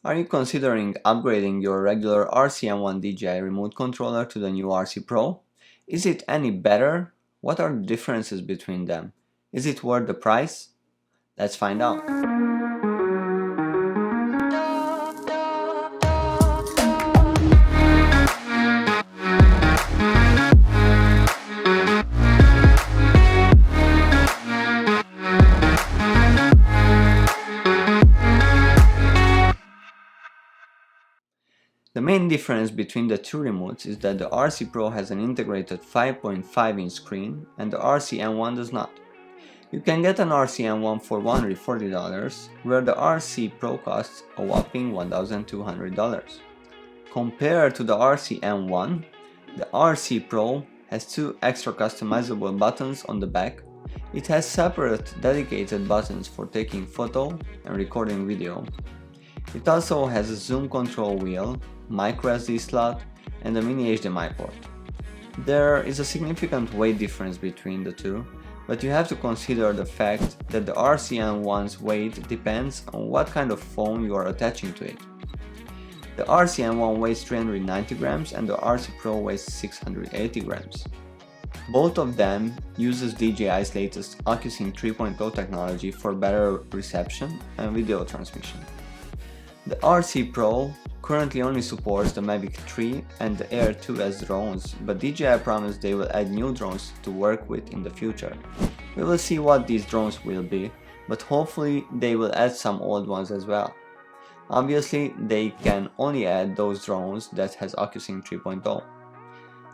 Are you considering upgrading your regular RC-N1 DJI remote controller to the new RC Pro? Is it any better? What are the differences between them? Is it worth the price? Let's find out. The main difference between the two remotes is that the RC Pro has an integrated 5.5-inch screen and the RC-N1 does not. You can get an RC-N1 for $140, where the RC Pro costs a whopping $1,200. Compared to the RC-N1, the RC Pro has two extra customizable buttons on the back. It has separate dedicated buttons for taking photo and recording video. It also has a zoom control wheel, microSD slot, and a mini HDMI port. There is a significant weight difference between the two, but you have to consider the fact that the RC-N1's weight depends on what kind of phone you are attaching to it. The RC-N1 weighs 390 grams and the RC Pro weighs 680 grams. Both of them uses DJI's latest OcuSync 3.0 technology for better reception and video transmission. The RC Pro currently only supports the Mavic 3 and the Air 2S drones, but DJI promised they will add new drones to work with in the future. We will see what these drones will be, but hopefully they will add some old ones as well. Obviously, they can only add those drones that has OcuSync 3.0.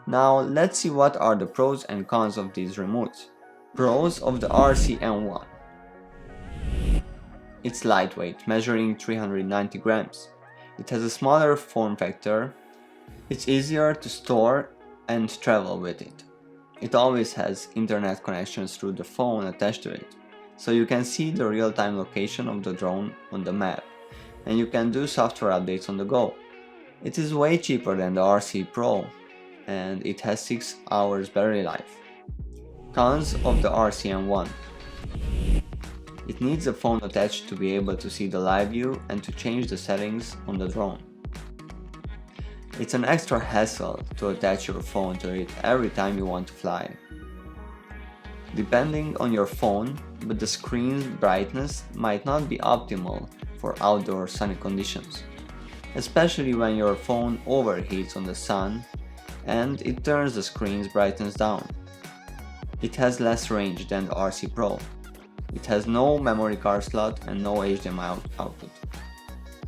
Now let's see what are the pros and cons of these remotes. Pros of the RC-N1. It's lightweight, measuring 390 grams. It has a smaller form factor. It's easier to store and travel with it. It always has internet connections through the phone attached to it, so you can see the real-time location of the drone on the map, and you can do software updates on the go. It is way cheaper than the RC Pro, and it has 6 hours battery life. Cons of the RC-N1. It needs a phone attached to be able to see the live view and to change the settings on the drone. It's an extra hassle to attach your phone to it every time you want to fly. Depending on your phone, but the screen's brightness might not be optimal for outdoor sunny conditions, especially when your phone overheats on the sun and it turns the screen's brightness down. It has less range than the RC Pro. It has no memory card slot and no HDMI output.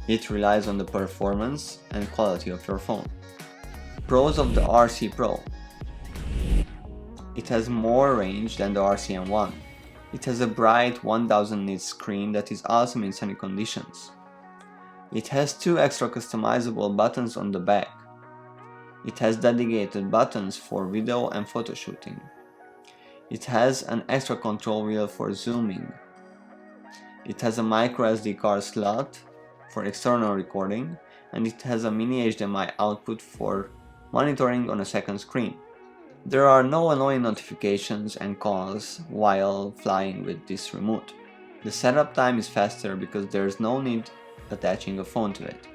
It relies on the performance and quality of your phone. Pros of the RC Pro. It has more range than the RC-N1. It has a bright 1000 nits screen that is awesome in sunny conditions. It has two extra customizable buttons on the back. It has dedicated buttons for video and photo shooting. It has an extra control wheel for zooming. It has a microSD card slot for external recording, and it has a mini HDMI output for monitoring on a second screen. There are no annoying notifications and calls while flying with this remote. The setup time is faster because there is no need attaching a phone to it.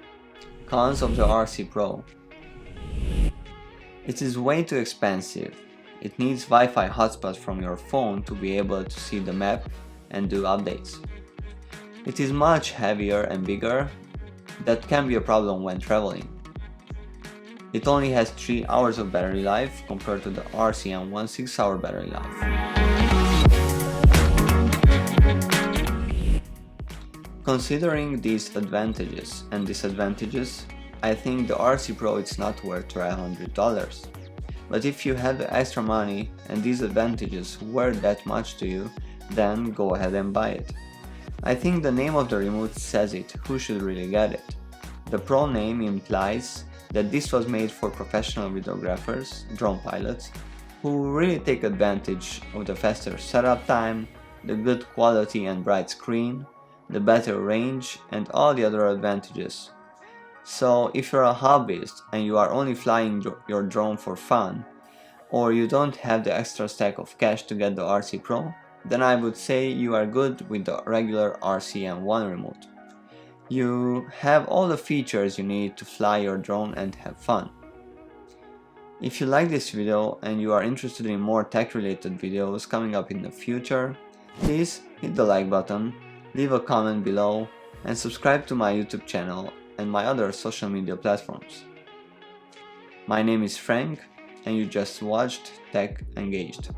Cons of the RC Pro. It is way too expensive. It needs Wi-Fi hotspot from your phone to be able to see the map and do updates. It is much heavier and bigger. That can be a problem when traveling. It only has 3 hours of battery life compared to the RC-N1 6-hour battery life. Considering these advantages and disadvantages, I think the RC Pro is not worth $100. But if you have the extra money and these advantages worth that much to you, then go ahead and buy it. I think the name of the remote says it, who should really get it. The Pro name implies that this was made for professional videographers, drone pilots, who really take advantage of the faster setup time, the good quality and bright screen, the better range, and all the other advantages. So if you're a hobbyist and you are only flying your drone for fun, or you don't have the extra stack of cash to get the RC Pro, then I would say you are good with the regular RC-N1 remote. You have all the features you need to fly your drone and have fun. If you like this video and you are interested in more tech related videos coming up in the future, please hit the like button, leave a comment below, and subscribe to my YouTube channel and my other social media platforms. My name is Frank, and you just watched Tech Engaged.